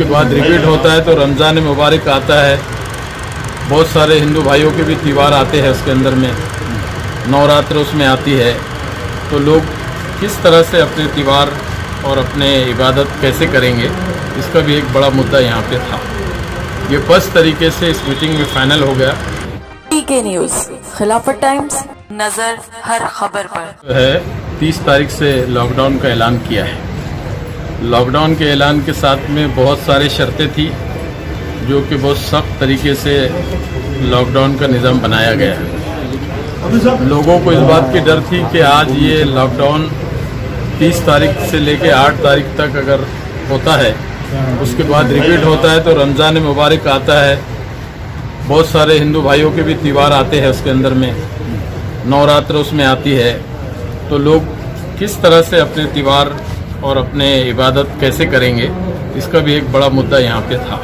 उसके बाद रिपीट होता है तो रमज़ान मुबारक आता है। बहुत सारे हिंदू भाइयों के भी त्यौहार आते हैं उसके अंदर में, नवरात्र उसमें आती है। तो लोग किस तरह से अपने त्यौहार और अपने इबादत कैसे करेंगे, इसका भी एक बड़ा मुद्दा यहाँ पे था। ये बस तरीके से इस मीटिंग में फाइनल हो गया। पीके न्यूज़, खिलाफत टाइम्स, नजर हर खबर पर है 30 तारीख से लॉकडाउन का ऐलान किया है। लॉकडाउन के ऐलान के साथ में बहुत सारी शर्तें थी जो कि बहुत सख्त तरीके से लॉकडाउन का निज़ाम बनाया गया है। लोगों को इस बात की डर थी कि आज ये लॉकडाउन 30 तारीख से लेकर 8 तारीख तक अगर होता है, उसके बाद रिपीट होता है तो रमज़ान मुबारक आता है। बहुत सारे हिंदू भाइयों के भी त्यौहार आते हैं उसके अंदर में, नवरात्र उसमें आती है। तो लोग किस तरह से अपने त्यौहार और अपने इबादत कैसे करेंगे, इसका भी एक बड़ा मुद्दा यहाँ पे था।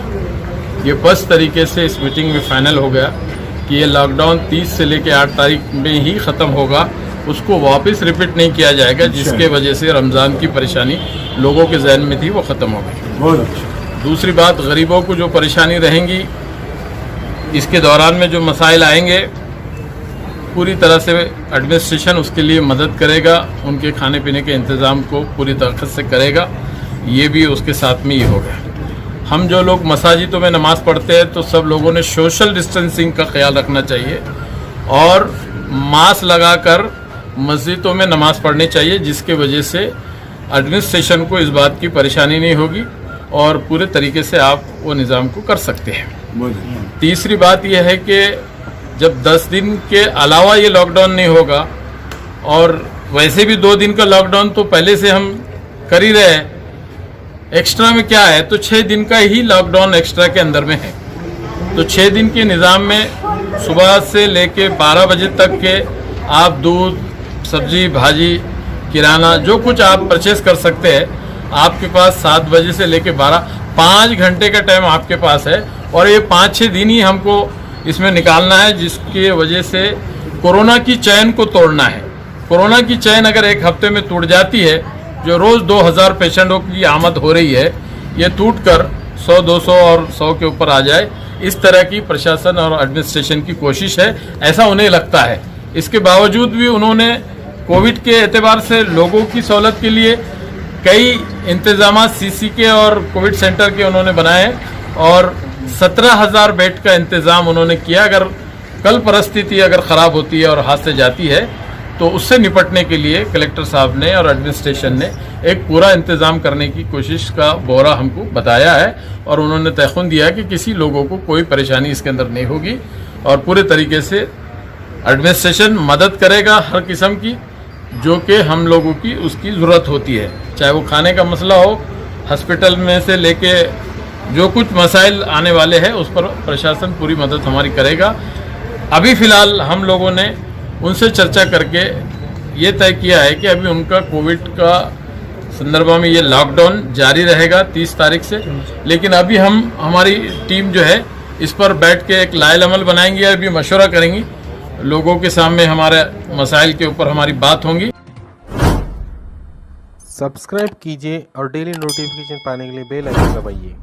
ये बस तरीके से इस मीटिंग में फाइनल हो गया कि ये लॉकडाउन 30 से लेकर 8 तारीख में ही ख़त्म होगा, उसको वापस रिपीट नहीं किया जाएगा, जिसके वजह से रमज़ान की परेशानी लोगों के जहन में थी वो ख़त्म हो गई। दूसरी बात, गरीबों को जो परेशानी रहेंगी, इसके दौरान में जो मसाइल आएंगे, पूरी तरह से एडमिनिस्ट्रेशन उसके लिए मदद करेगा, उनके खाने पीने के इंतज़ाम को पूरी तरह से करेगा। ये भी उसके साथ में ही होगा। हम जो लोग मसाजिदों में नमाज़ पढ़ते हैं तो सब लोगों ने सोशल डिस्टेंसिंग का ख्याल रखना चाहिए और मास्क लगाकर मस्जिदों में नमाज़ पढ़नी चाहिए, जिसके वजह से एडमिनिस्ट्रेशन को इस बात की परेशानी नहीं होगी और पूरे तरीके से आप वो निज़ाम को कर सकते हैं। तीसरी बात यह है कि जब 10 दिन के अलावा ये लॉकडाउन नहीं होगा, और वैसे भी 2 दिन का लॉकडाउन तो पहले से हम कर ही रहे हैं, एक्स्ट्रा में क्या है तो 6 दिन का ही लॉकडाउन एक्स्ट्रा के अंदर में है। तो 6 दिन के निज़ाम में सुबह से लेके 12 बजे तक के आप दूध, सब्जी, भाजी, किराना जो कुछ आप परचेस कर सकते हैं, आपके पास 7 बजे से लेके 5 घंटे का टाइम आपके पास है। और ये 5-6 दिन ही हमको इसमें निकालना है, जिसकी वजह से कोरोना की चैन को तोड़ना है। कोरोना की चैन अगर एक हफ्ते में टूट जाती है, जो रोज़ 2000 पेशेंटों की आमद हो रही है, ये टूट कर 100, 200 और 100 के ऊपर आ जाए, इस तरह की प्रशासन और एडमिनिस्ट्रेशन की कोशिश है, ऐसा उन्हें लगता है। इसके बावजूद भी उन्होंने कोविड के एतबार से लोगों की सहूलत के लिए कई इंतजाम सीसी के और कोविड सेंटर के उन्होंने बनाए और 17,000 बेड का इंतज़ाम उन्होंने किया। अगर कल परिस्थिति अगर ख़राब होती है और हाथ से जाती है तो उससे निपटने के लिए कलेक्टर साहब ने और एडमिनिस्ट्रेशन ने एक पूरा इंतज़ाम करने की कोशिश का ब्यौरा हमको बताया है और उन्होंने तयख़ुन दिया कि किसी लोगों को कोई परेशानी इसके अंदर नहीं होगी और पूरे तरीके से एडमिनिस्ट्रेशन मदद करेगा हर किस्म की, जो कि हम लोगों की उसकी ज़रूरत होती है, चाहे वो खाने का मसला हो, हॉस्पिटल में से लेके जो कुछ मसाइल आने वाले हैं उस पर प्रशासन पूरी मदद हमारी करेगा। अभी फ़िलहाल हम लोगों ने उनसे चर्चा करके ये तय किया है कि अभी उनका कोविड का संदर्भ में ये लॉकडाउन जारी रहेगा 30 तारीख से, लेकिन अभी हमारी टीम जो है इस पर बैठ के एक लायल अमल बनाएंगे, अभी मशवरा करेंगी, लोगों के सामने हमारे मसाइल के ऊपर हमारी बात होंगी। सब्सक्राइब कीजिए और डेली नोटिफिकेशन पाने के लिए बेल आइकन दबाइए।